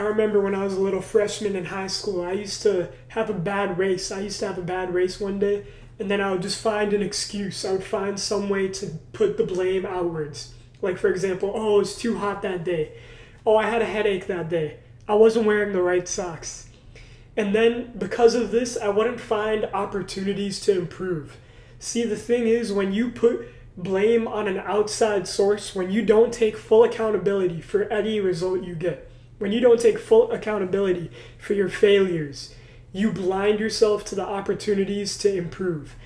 I remember when I was a little freshman in high school, I used to have a bad race. I used to have a bad race one day, and then I would just find an excuse. I would find some way to put the blame outwards. Like, for example, oh, it was too hot that day. Oh, I had a headache that day. I wasn't wearing the right socks. And then, because of this, I wouldn't find opportunities to improve. See, the thing is, when you put blame on an outside source, when you don't take full accountability for any result you get, when you don't take full accountability for your failures, you blind yourself to the opportunities to improve.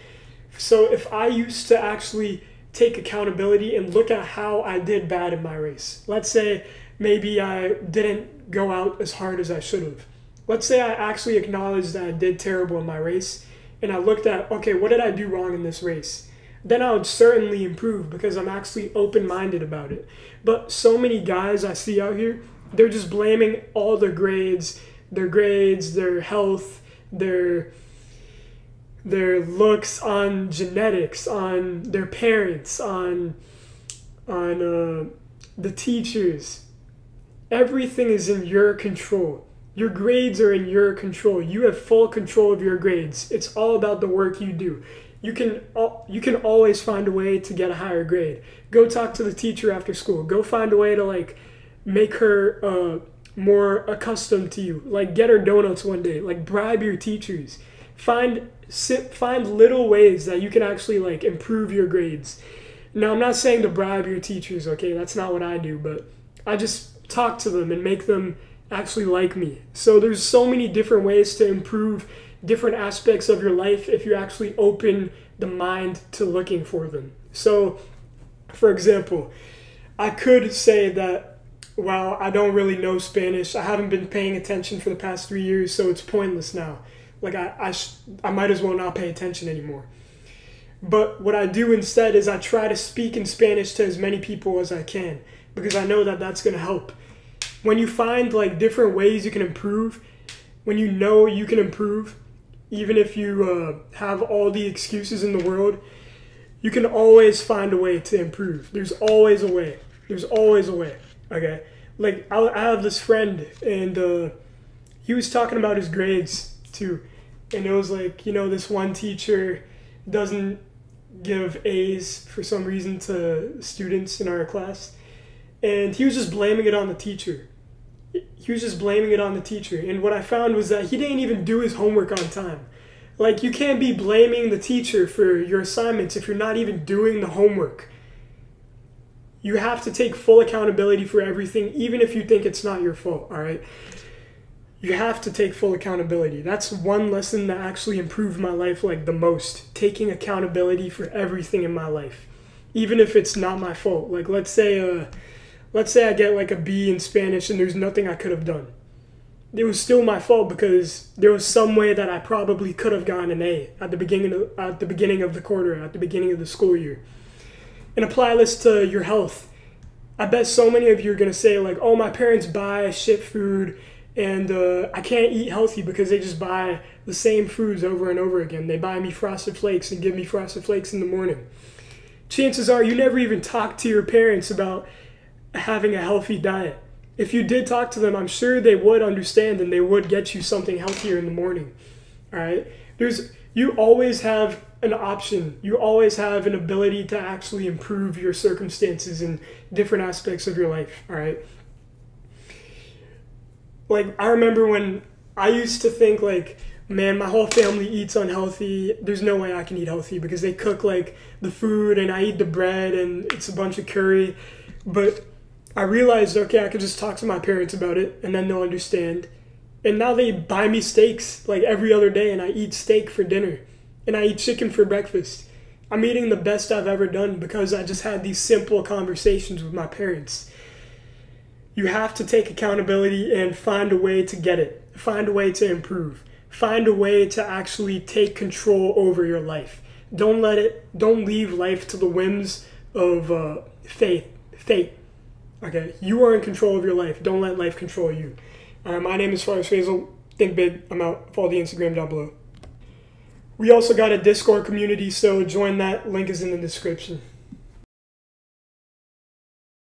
So if I used to actually take accountability and look at how I did bad in my race, let's say maybe I didn't go out as hard as I should have. Let's say I actually acknowledged that I did terrible in my race, and I looked at, okay, what did I do wrong in this race? Then I would certainly improve because I'm actually open-minded about it. But so many guys I see out here, they're just blaming all their grades, their health, their looks on genetics, on their parents, on the teachers. Everything is in your control. Your grades are in your control. You have full control of your grades. It's all about the work you do. You can always find a way to get a higher grade. Go talk to the teacher after school. Go find a way to make her more accustomed to you. Like get her donuts one day. Like bribe your teachers. Find little ways that you can actually improve your grades. Now, I'm not saying to bribe your teachers, okay? That's not what I do, but I just talk to them and make them actually like me. So there's so many different ways to improve different aspects of your life if you actually open the mind to looking for them. So, for example, I could say that, well, I don't really know Spanish. I haven't been paying attention for the past 3 years, so it's pointless now. Like, I might as well not pay attention anymore. But what I do instead is I try to speak in Spanish to as many people as I can, because I know that that's going to help. When you find different ways you can improve, when you know you can improve, even if you have all the excuses in the world, you can always find a way to improve. There's always a way. There's always a way. Okay? I have this friend, and he was talking about his grades too. And it was this one teacher doesn't give A's for some reason to students in our class. And he was just blaming it on the teacher. And what I found was that he didn't even do his homework on time. You can't be blaming the teacher for your assignments if you're not even doing the homework. You have to take full accountability for everything, even if you think it's not your fault, all right? You have to take full accountability. That's one lesson that actually improved my life the most. Taking accountability for everything in my life, even if it's not my fault. Let's say I get a B in Spanish and there's nothing I could have done. It was still my fault because there was some way that I probably could have gotten an A at the beginning of the quarter, at the beginning of the school year. And apply this to your health. I bet so many of you are going to say oh, my parents buy shit food and I can't eat healthy because they just buy the same foods over and over again. They buy me Frosted Flakes and give me Frosted Flakes in the morning. Chances are you never even talked to your parents about having a healthy diet. If you did talk to them, I'm sure they would understand and they would get you something healthier in the morning. All right? You always have an option. You always have an ability to actually improve your circumstances in different aspects of your life. All right? I remember when I used to think man, my whole family eats unhealthy. There's no way I can eat healthy because they cook the food and I eat the bread and it's a bunch of curry. But I realized, okay, I could just talk to my parents about it and then they'll understand. And now they buy me steaks every other day and I eat steak for dinner and I eat chicken for breakfast. I'm eating the best I've ever done because I just had these simple conversations with my parents. You have to take accountability and find a way to get it. Find a way to improve. Find a way to actually take control over your life. Don't leave life to the whims of fate. Okay, you are in control of your life. Don't let life control you. My name is Faris Faisal. Think big. I'm out. Follow the Instagram down below. We also got a Discord community, so join that. Link is in the description.